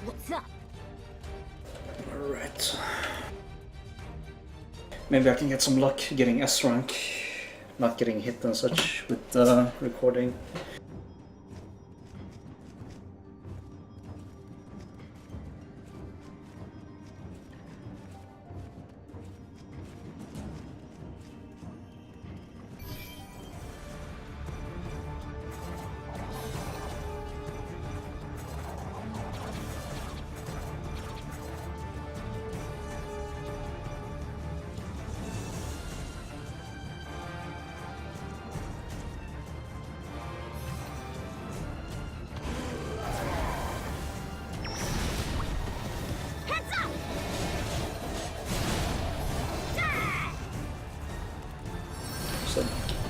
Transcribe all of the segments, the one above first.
What's up? Alright. Maybe I can get some luck getting S rank, not getting hit and such with the recording.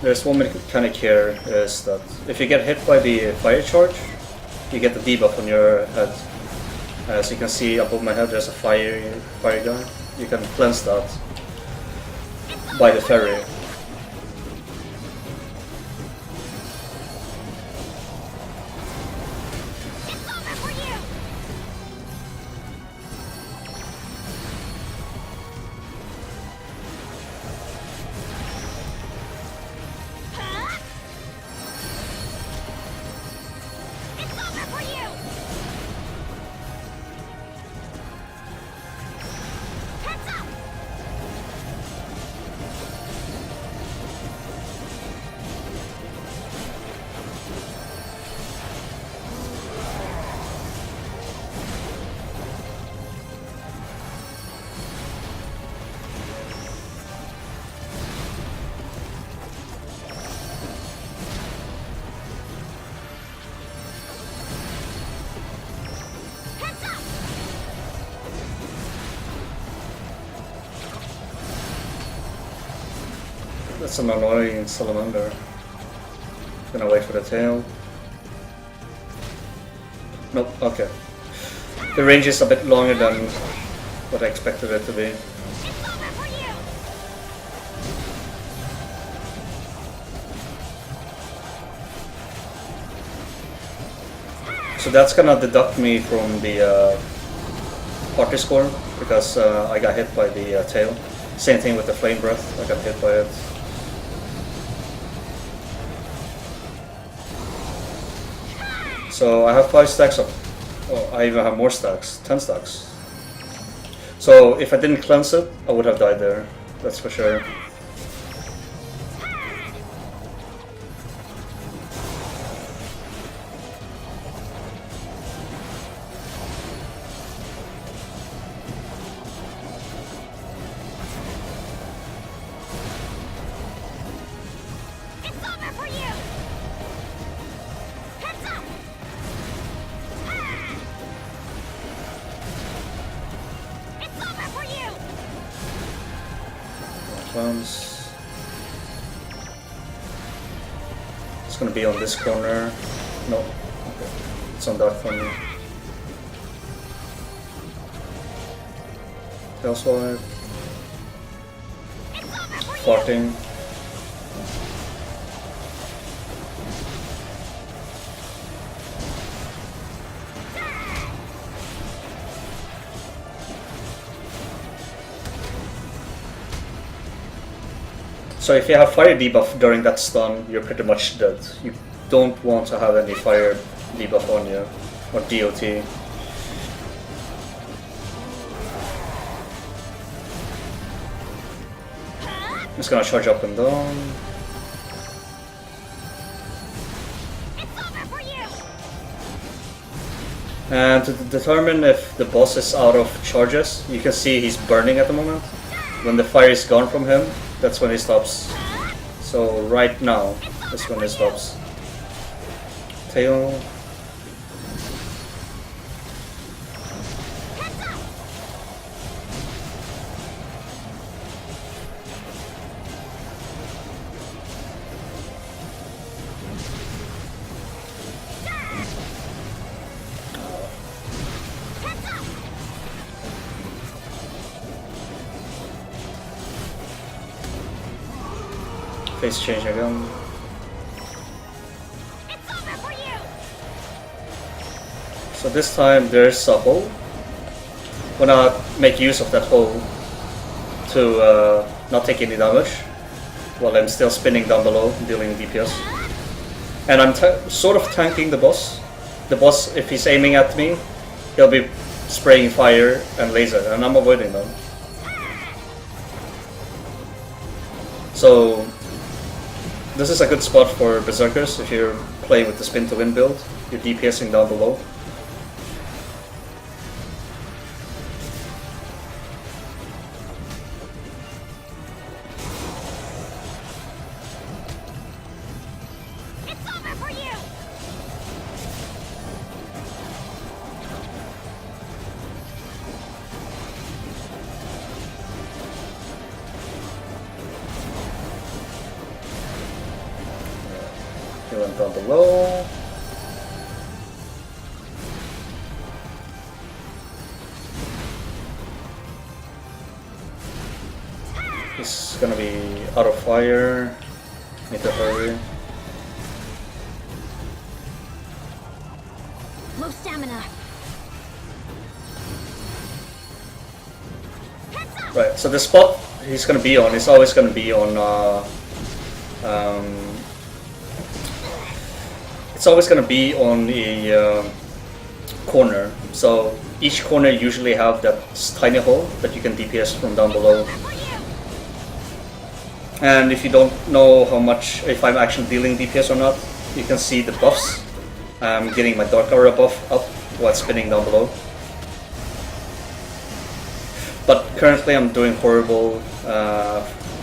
There's one mechanic here is that if you get hit by the fire charge, you get the debuff on your head. As you can see above my head, there's a fire guy. You can cleanse that by the ferry. That's an annoying salamander. Gonna wait for the tail. Nope, okay. The range is a bit longer than what I expected it to be. So that's gonna deduct me from the party score because I got hit by the tail. Same thing with the flame breath, I got hit by it. So I have 5 stacks of, oh, I even have more stacks, 10 stacks. So if I didn't cleanse it, I would have died there, that's for sure. It's gonna be on this corner. No, okay. It's on that corner. Tail swipe. Farting. So if you have fire debuff during that stun, you're pretty much dead. You don't want to have any fire debuff on you, or DOT. I'm just gonna charge up and down. And to determine if the boss is out of charges, you can see he's burning at the moment. When the fire is gone from him, that's when he stops. So right now is when he stops. Tail. Face change again. So this time there's a hole. Wanna make use of that hole to not take any damage while I'm still spinning down below, dealing DPS. And I'm sort of tanking the boss. The boss, if he's aiming at me, he'll be spraying fire and laser, and I'm avoiding them. So this is a good spot for Berserkers if you're playing with the spin to win build. You're DPSing down below. He went down below. He's gonna be out of fire. Need to hurry. Low stamina. Right, so the spot he's gonna be on is always gonna be on it's always going to be on the corner. So each corner usually have that tiny hole that you can DPS from down below. And if you don't know how much, if I'm actually dealing DPS or not, you can see the buffs. I'm getting my Dark Aura buff up while spinning down below. But currently I'm doing horrible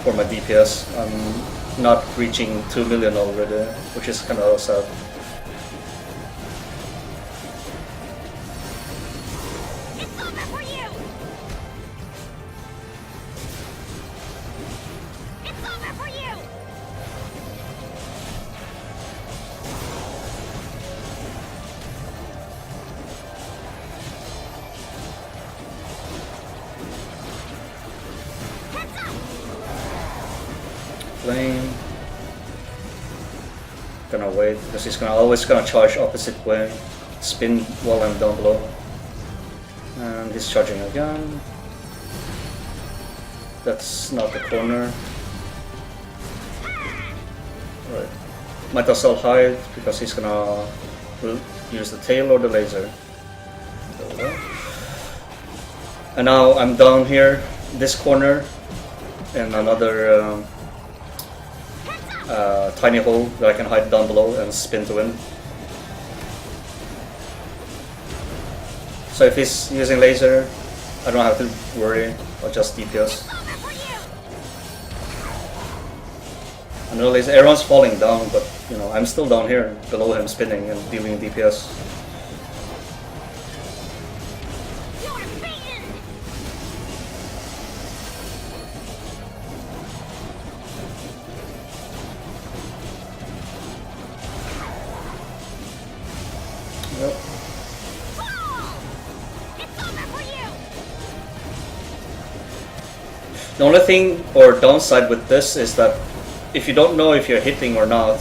for my DPS. I'm not reaching 2 million already, which is kind of sad. Flame. Gonna wait because he's always gonna charge opposite way, spin while I'm down below, and he's charging again. That's not the corner. Right, might as well hide because he's gonna use the tail or the laser. There we go. And now I'm down here, this corner, in another tiny hole that I can hide down below and spin to win. So if he's using laser, I don't have to worry, I'll just DPS. I know laser, everyone's falling down, but you know, I'm still down here below him spinning and dealing DPS. Yep. The only thing or downside with this is that if you don't know if you're hitting or not,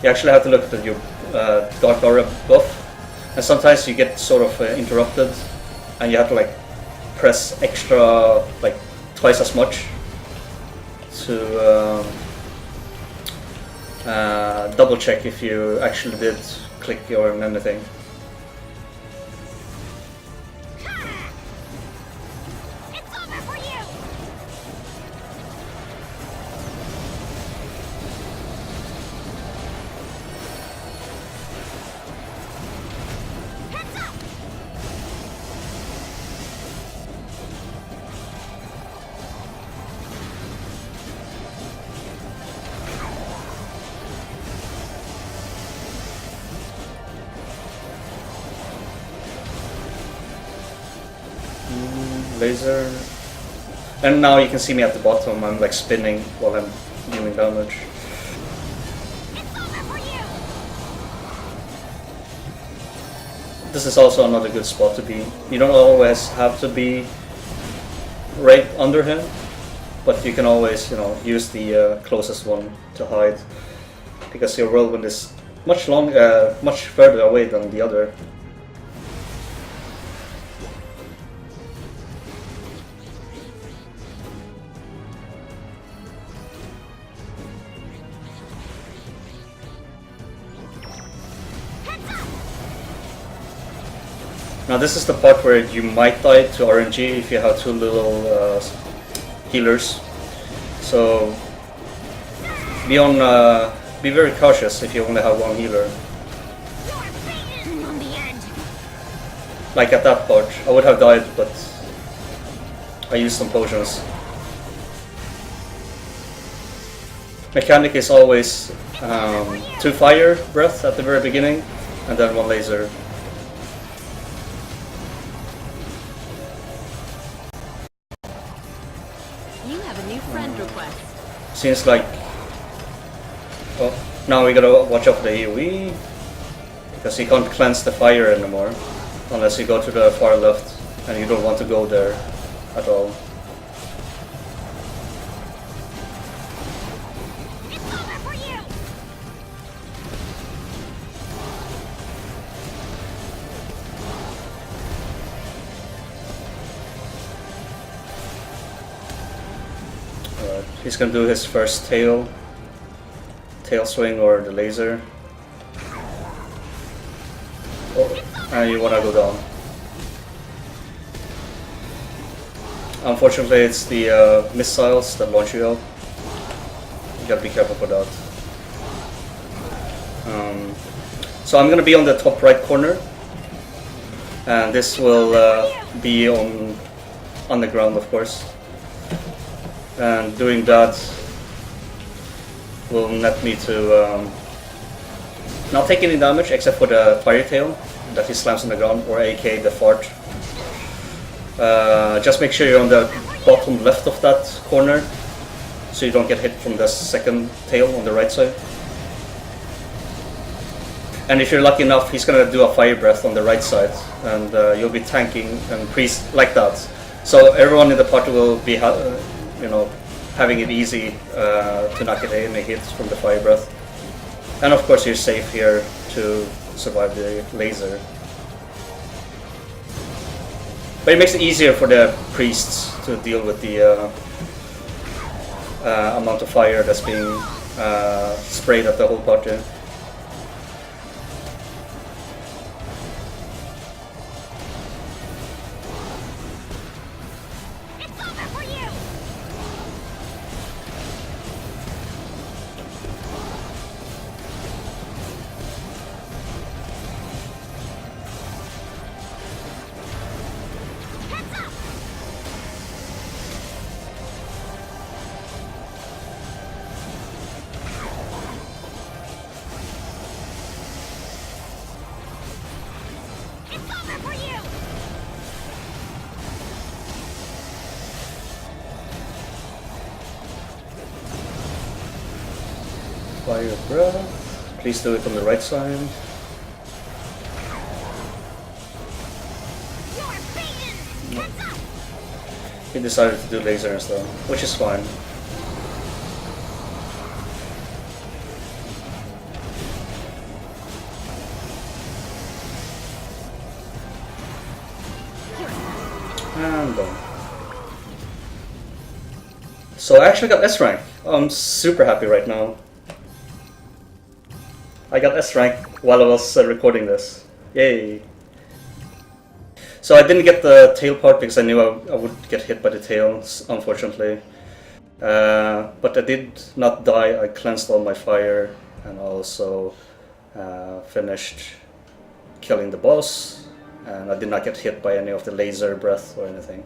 you actually have to look at your Dark Aura buff, and sometimes you get sort of interrupted and you have to like press extra, like twice as much to double check if you actually did click or anything. Laser, and now you can see me at the bottom. I'm like spinning while I'm dealing damage. This is also another good spot to be. You don't always have to be right under him, but you can always, you know, use the closest one to hide, because your whirlwind is much further away than the other. Now this is the part where you might die to RNG if you have too little healers. So be very cautious if you only have one healer. Like at that part, I would have died, but I used some potions. Mechanic is always 2 fire breath at the very beginning, and then 1 laser. You have a new friend request. Seems like... Oh, now we gotta watch out for the AoE, because you can't cleanse the fire anymore, unless you go to the far left, and you don't want to go there at all. He's gonna do his first tail swing or the laser. Oh, and you wanna go down. Unfortunately, it's the missiles that launch you out. You gotta be careful for that. So I'm gonna be on the top right corner, and this will be on the ground, of course. And doing that will net me to not take any damage except for the fire tail that he slams on the ground, or aka the fart. Just make sure you're on the bottom left of that corner so you don't get hit from the second tail on the right side. And if you're lucky enough, he's gonna do a fire breath on the right side, and you'll be tanking and priest like that. So everyone in the party will be having it easy to not get any hits from the fire breath. And of course you're safe here to survive the laser. But it makes it easier for the priests to deal with the amount of fire that's being sprayed at the whole party. Fire breath. Please do it on the right side. He decided to do laser instead, which is fine. And done. So I actually got S rank. I'm super happy right now. I got S rank while I was recording this. Yay! So I didn't get the tail part because I knew I would get hit by the tails, unfortunately. But I did not die. I cleansed all my fire and also finished killing the boss. And I did not get hit by any of the laser breath or anything.